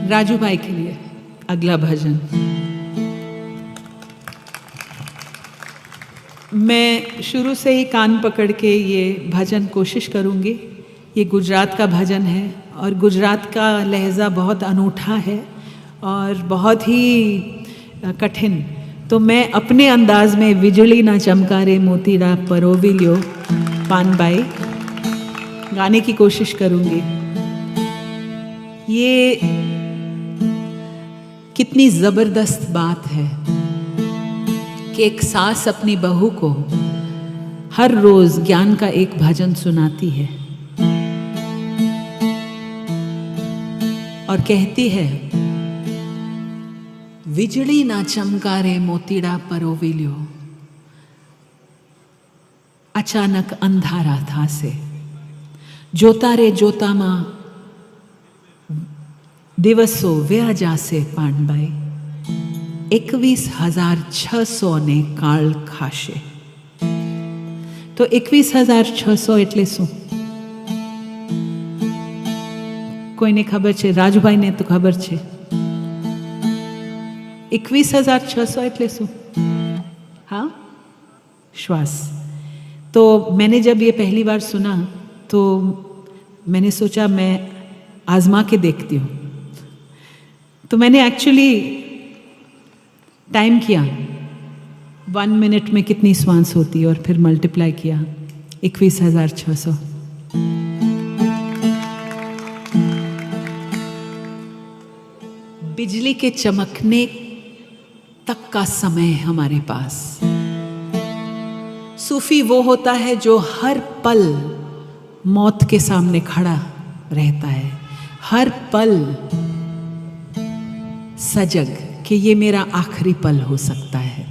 राजू भाई के लिए अगला भजन। मैं शुरू से ही कान पकड़ के ये भजन कोशिश करूँगी। ये गुजरात का भजन है और गुजरात का लहजा बहुत अनूठा है और बहुत ही कठिन। तो मैं अपने अंदाज में विजली ना चमकारे मोतीड़ा परोविलियो पानबाई गाने की कोशिश करूँगी। ये कितनी ज़बरदस्त बात है कि एक सास अपनी बहू को हर रोज ज्ञान का एक भजन सुनाती है और कहती है, विजली ना चमकारे मोतीड़ा परोविलियो, अचानक अंधारा था से जोता रे जोता मां दिवसो व्या जासे पानबाई 21,600 ने काल खाशे। तो 21,600 એટલે શું? કોઈને ખબર છે? રાજુભાઈને તો ખબર છે। 21,600 એટલે શું? हाँ, श्वास। तो मैंने जब ये पहली बार सुना तो मैंने सोचा मैं आजमा के देखती हूँ। तो मैंने एक्चुअली टाइम किया 1 मिनट में कितनी श्वास होती है और फिर मल्टीप्लाई किया 21,600। बिजली के चमकने तक का समय हमारे पास। सूफी वो होता है जो हर पल मौत के सामने खड़ा रहता है, हर पल सजग कि ये मेरा आखिरी पल हो सकता है।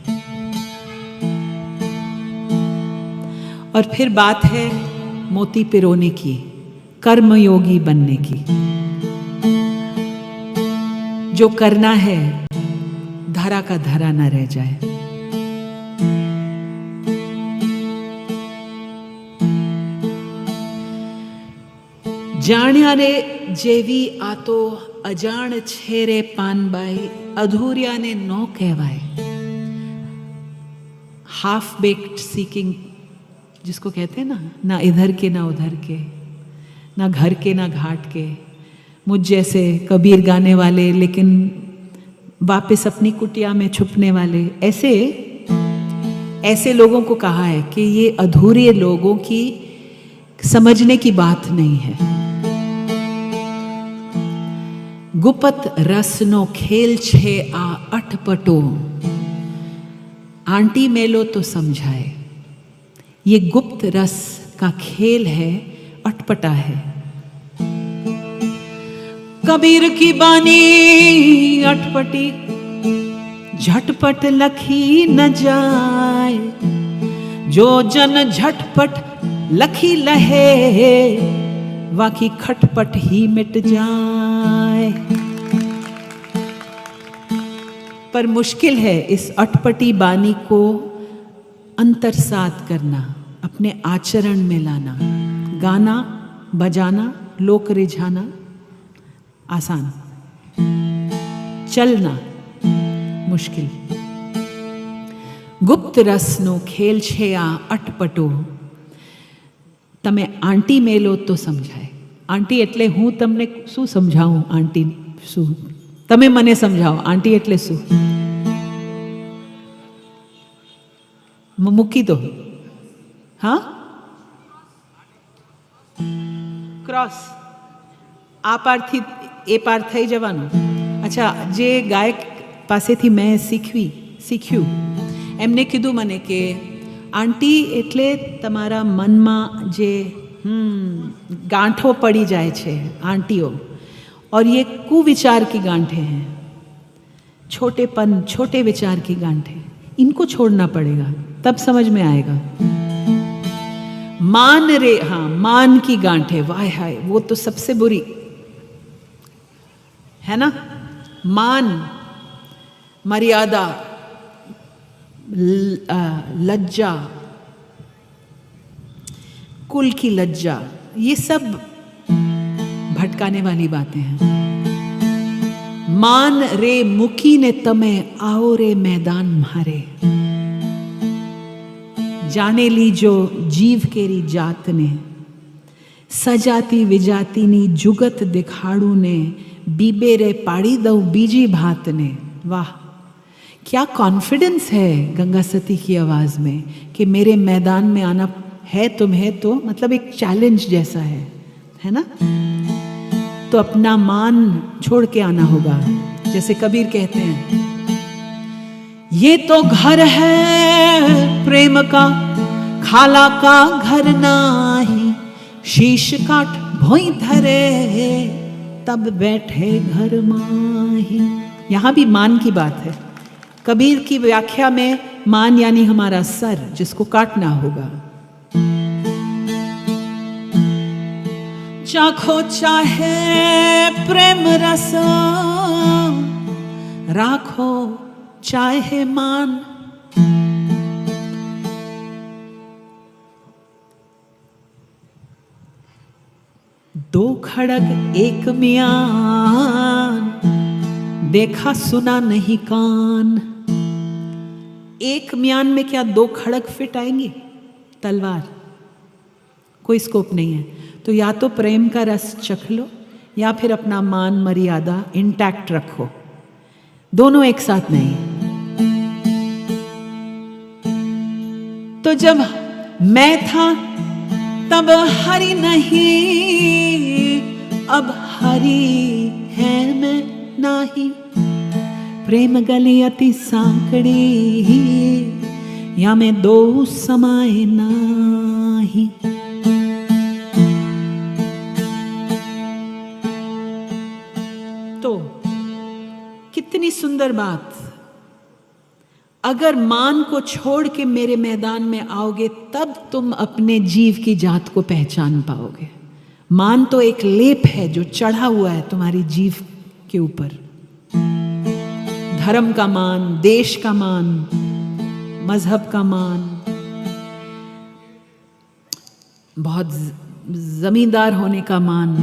और फिर बात है मोती पिरोने की, कर्मयोगी बनने की। जो करना है धरा का धरा न रह जाए। जाण्या रे जेवी आतो अजाण छेरे पानबाई, अधूरिया ने नो कहवाए। हाफ बेक्ड सीकिंग जिसको कहते हैं ना इधर के ना उधर के, ना घर के ना घाट के। मुझ जैसे कबीर गाने वाले लेकिन वापस अपनी कुटिया में छुपने वाले, ऐसे लोगों को कहा है कि ये अधूरे लोगों की समझने की बात नहीं है। गुपत रसनो खेल छे आ अटपटो, आंटी मेलो तो समझाए। ये गुप्त रस का खेल है, अटपटा है। कबीर की बानी अटपटी, झटपट लखी न जाए। जो जन झटपट लखी लहे, वाकी खटपट ही मिट जाए। पर मुश्किल है इस अटपटी बानी को अंतरसात करना, अपने आचरण में लाना। गाना बजाना, लोक रिझाना आसान, चलना मुश्किल। गुप्त रसनो खेल छे आ अटपटो, तमे आंटी मेलो तो समझाए। आंटी એટલે હું તમને શું સમજાવું? આંટી શું? તમે મને સમજાવો આંટી એટલે શું? મૂકી દો। હા, ક્રોસ આ પારથી એ પાર થઈ જવાનું। અચ્છા, જે ગાયક પાસેથી મેં શીખ્યું એમને કીધું મને કે આંટી એટલે તમારા મનમાં જે गांठों पड़ी जाए छे आंटियों, और ये कुविचार की गांठें हैं, छोटे विचार की गांठें, इनको छोड़ना पड़ेगा तब समझ में आएगा। मान रे, हाँ, मान की गांठें, वाह हाय, वो तो सबसे बुरी है ना। मान, मर्यादा, लज्जा, कुल की लज्जा, ये सब भटकाने वाली बातें हैं। मान रे मुकी ने तमे आओ रे मैदान मारे। जाने ली जो जीव केरी जात ने, सजाती विजाती नी जुगत दिखाड़ू ने, बीबे रे पाड़ी दऊ बीजी भात ने। वाह, क्या कॉन्फिडेंस है गंगा सती की आवाज में कि मेरे मैदान में आना है तुम्हें, तो मतलब एक चैलेंज जैसा है ना। तो अपना मान छोड़ के आना होगा। जैसे कबीर कहते हैं, ये तो घर है प्रेम का, खाला का घर नाही, शीश काट भोई धरे तब बैठे घर माही। यहां भी मान की बात है। कबीर की व्याख्या में मान यानी हमारा सर, जिसको काटना होगा। चाखो चाहे प्रेम रस, राखो चाहे मान। दो खड़ग एक म्यान, देखा सुना नहीं कान। एक म्यान में क्या दो खड़ग फिट आएंगे? तलवार, कोई स्कोप नहीं है। तो या तो प्रेम का रस चख लो, या फिर अपना मान मर्यादा इंटैक्ट रखो। दोनों एक साथ नहीं। तो जब मैं था तब हरि नहीं, अब हरि है मैं नाही। प्रेम गली अति सांकड़ी, या मैं दो समाए नाही। तो कितनी सुंदर बात। अगर मान को छोड़ के मेरे मैदान में आओगे, तब तुम अपने जीव की जात को पहचान पाओगे। मान तो एक लेप है जो चढ़ा हुआ है तुम्हारी जीव के ऊपर। धर्म का मान, देश का मान, मजहब का मान, बहुत जमींदार होने का मान।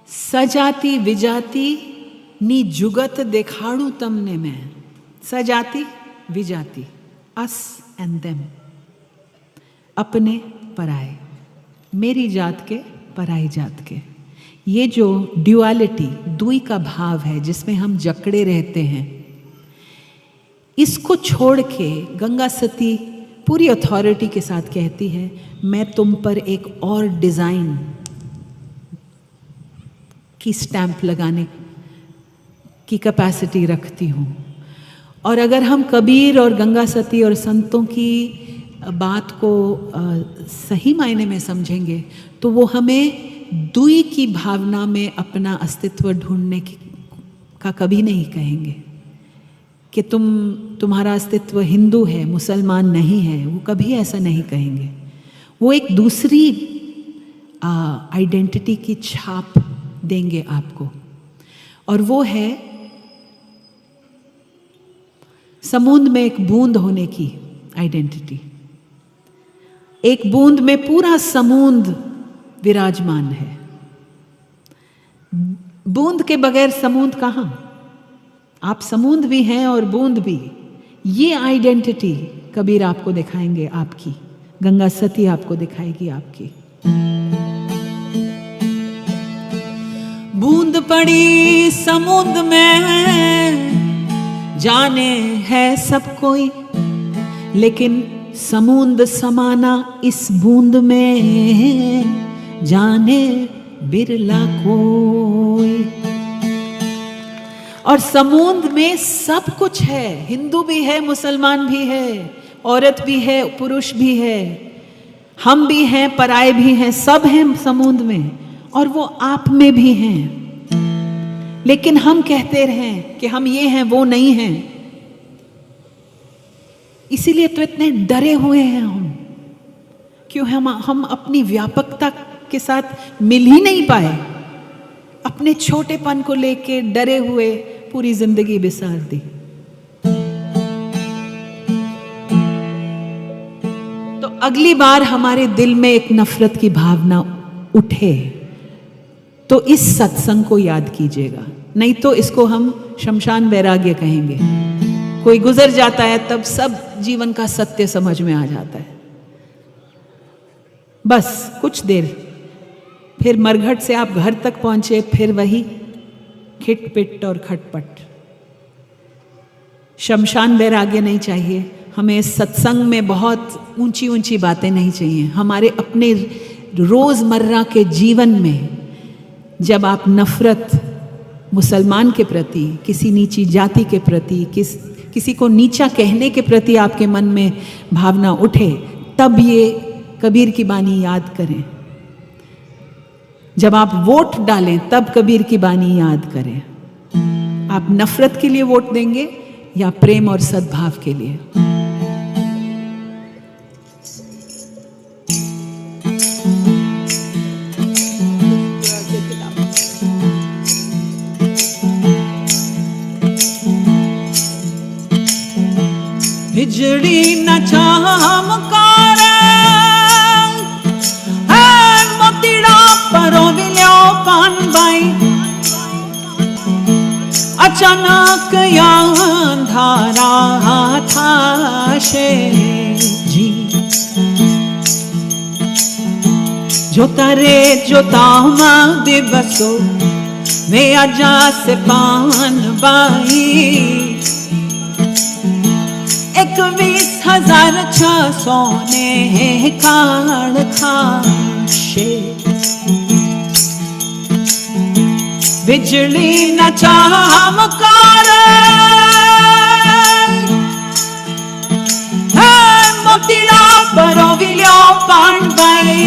सजाती विजाती नी जुगत देखाड़ू तमने में। सजाती विजाती, अस एंड देम, अपने पराए, मेरी जात के पराई जात के। ये जो ड्युअलिटी, दुई का भाव है जिसमें हम जकड़े रहते हैं, इसको छोड़ के गंगा सती पूरी अथॉरिटी के साथ कहती है, मैं तुम पर एक और डिजाइन की स्टैंप लगाने की कैपेसिटी रखती हूँ। और अगर हम कबीर और गंगा सती और संतों की बात को सही मायने में समझेंगे, तो वो हमें दुई की भावना में अपना अस्तित्व ढूंढने का कभी नहीं कहेंगे कि तुम्हारा अस्तित्व हिंदू है, मुसलमान नहीं है। वो कभी ऐसा नहीं कहेंगे। वो एक दूसरी आइडेंटिटी की छाप देंगे आपको, और वो है समुद्र में एक बूंद होने की आइडेंटिटी। एक बूंद में पूरा समुद्र विराजमान है। बूंद के बगैर समुद्र कहाँ? आप समुद्र भी हैं और बूंद भी। ये आइडेंटिटी कबीर आपको दिखाएंगे, आपकी गंगा सती आपको दिखाएगी आपकी। बूंद पड़ी समुद्र में, जाने है सब कोई, लेकिन समुद्र समाना इस बूंद में, जाने बिरला कोई। और समुद्र में सब कुछ है, हिंदू भी है, मुसलमान भी है, औरत भी है, पुरुष भी है, हम भी हैं, पराए भी हैं, सब हैं समुद्र में, और वो आप में भी हैं। लेकिन हम कहते रहें कि हम ये हैं, वो नहीं हैं। इसीलिए तो इतने डरे हुए हैं हम, क्यों? हम अपनी व्यापकता के साथ मिल ही नहीं पाए। अपने छोटेपन को लेके डरे हुए पूरी जिंदगी बिसार दी। तो अगली बार हमारे दिल में एक नफरत की भावना उठे, तो इस सत्संग को याद कीजिएगा, नहीं तो इसको हम शमशान वैराग्य कहेंगे। कोई गुजर जाता है तब सब जीवन का सत्य समझ में आ जाता है, बस कुछ देर, फिर मरघट से आप घर तक पहुंचे, फिर वही खिटपिट और खटपट। शमशान वैराग्य नहीं चाहिए हमें। सत्संग में बहुत ऊंची ऊंची बातें नहीं चाहिए। हमारे अपने रोजमर्रा के जीवन में जब आप नफरत मुसलमान के प्रति, किसी नीची जाति के प्रति, किसी को नीचा कहने के प्रति आपके मन में भावना उठे, तब ये कबीर की बानी याद करें। जब आप वोट डालें तब कबीर की बानी याद करें। आप नफरत के लिए वोट देंगे या प्रेम और सद्भाव के लिए? बिजली न चमकार मोतीड़ा परो विलो पानबाई, अचानक अंधारा था जी। जोता रे जोता दिवसो वे आजा से पानबाई, 21,600 ने काल खाशे। बिजली न चमकार मोतीड़ा परो विलो पानबाई,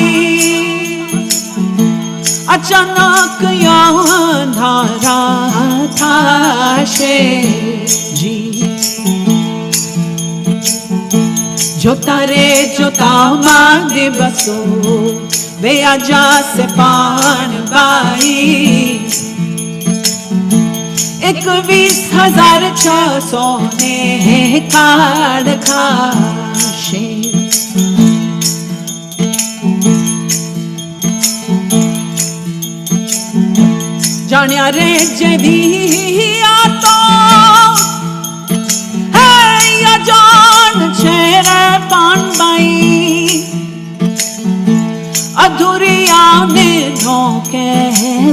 अचानक अंधारा था जी। जोता रे जोता दिवसो वे आजा से पानबाई, 21,600 ने काल खाशे। जानिया रे जभी आतो है या जान छेरे पानबाई, अधूरिया ने धोखे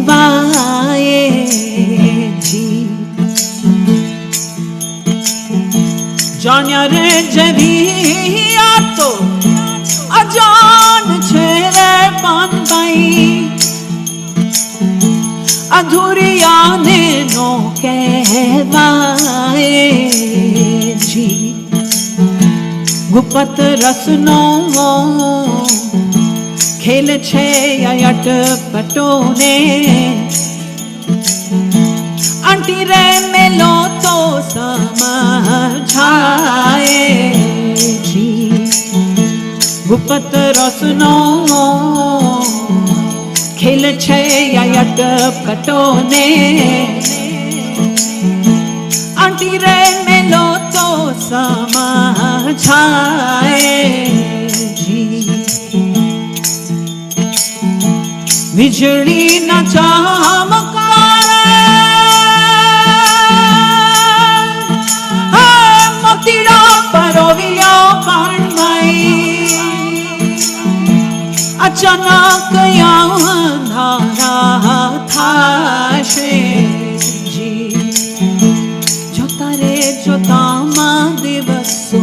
बाए जी। जानिया रे जभी आतो अजान छेरे पानबाई, अधूरिया ने नो कहवाए जी। गुपत रसनो खेल छे अट पटोने, आंटी रे मेलो तो समझाए जी। गुपत रसनो खेल छे अट पटोने, आंटी रे मेलो तो समझाए जी। बिजली न चमकार मोतीड़ा परो विलो पानबाई, अचानक अंधारा था जी। जोता रे जोता दिवसो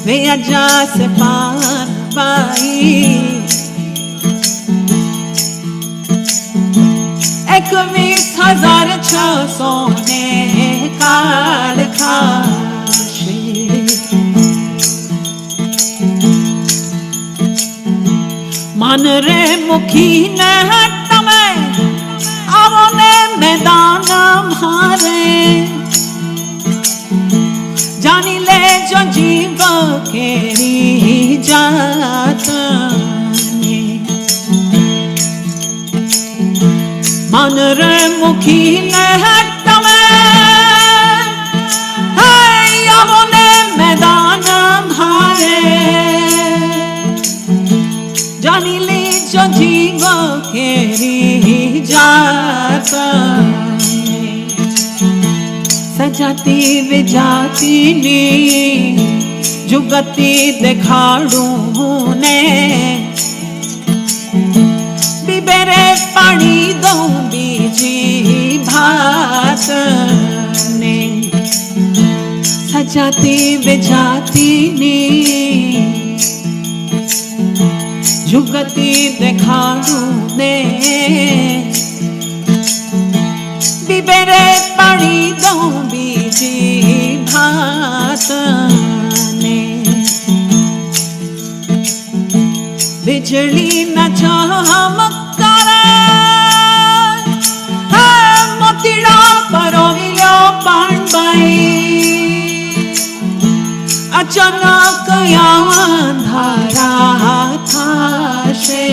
वे आजा से पानबाई, 21,600 ने काल खाशे। मन रे मुखी ने तमे आवो ने मैदान मारे, जानी ले जो जीव केरी जात ने। मन रे मुखी ने तमे आवो ने मैदान मारे, जानी ले जो जीव केरी जात सजाती विजाती ने जुगती दिखाड़ू ने बिबेरे पानी दो बीजी भात ने सजाती विजाती ने जुगती दिखाड़ू ने बिबेरे पानी दो बीजी भात ने बिजली न चमकारे मोतीड़ा परोविलो पाणबाई अचानक अंधारा थाशे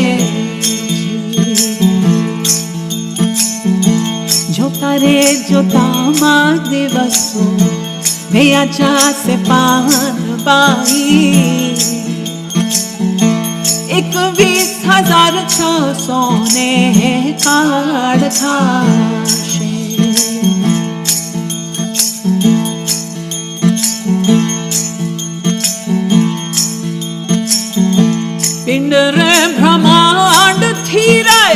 जोता रे जोता मा दिवसो भैयाचा से पान बाई 21,600 ने काढ़ थाशे पिंड रे ब्रह्मांड थी रे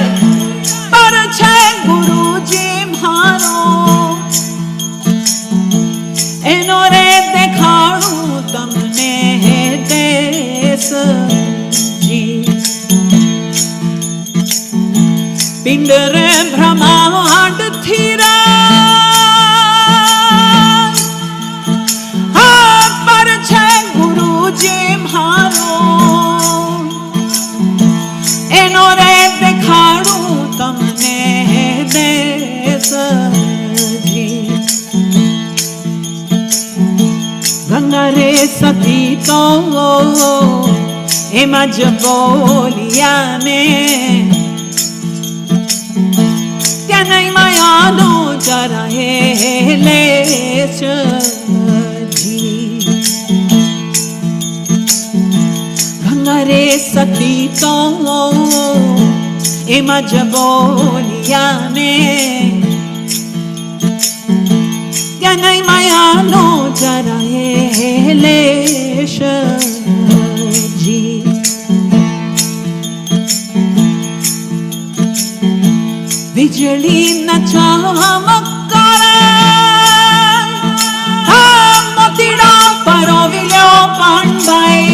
पर छे गुरुजी मारो एनो रे देखाड़ू तमने देश जी पिंड रे ब्रह्मांड थी रे पर छे गुरुजी मारो एनो रे देखाड़ू तमने देश जी गंगा रे सती तो एमा ज बोलिया ने त्या नहीं मायानो जरा लेश जी गंगा रे सती तो एमा ज बोलिया ने त्या नहीं मायानो जरा लेश जी बिजली न चमकारे मोतीड़ा परोविलो पाणबाई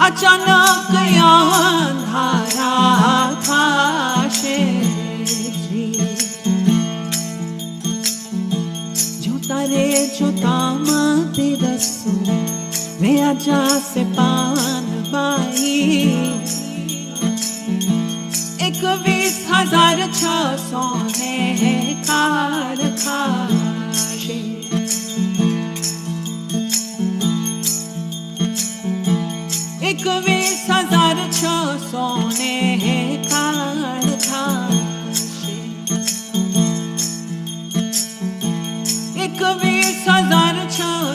अचानक अंधारा थाशे जी जोता रे जोता मा दिवसो वे आजा से पान बाई 21,600 ने काढ़ थाशे 21,600 ने काढ़ थाशे 21,600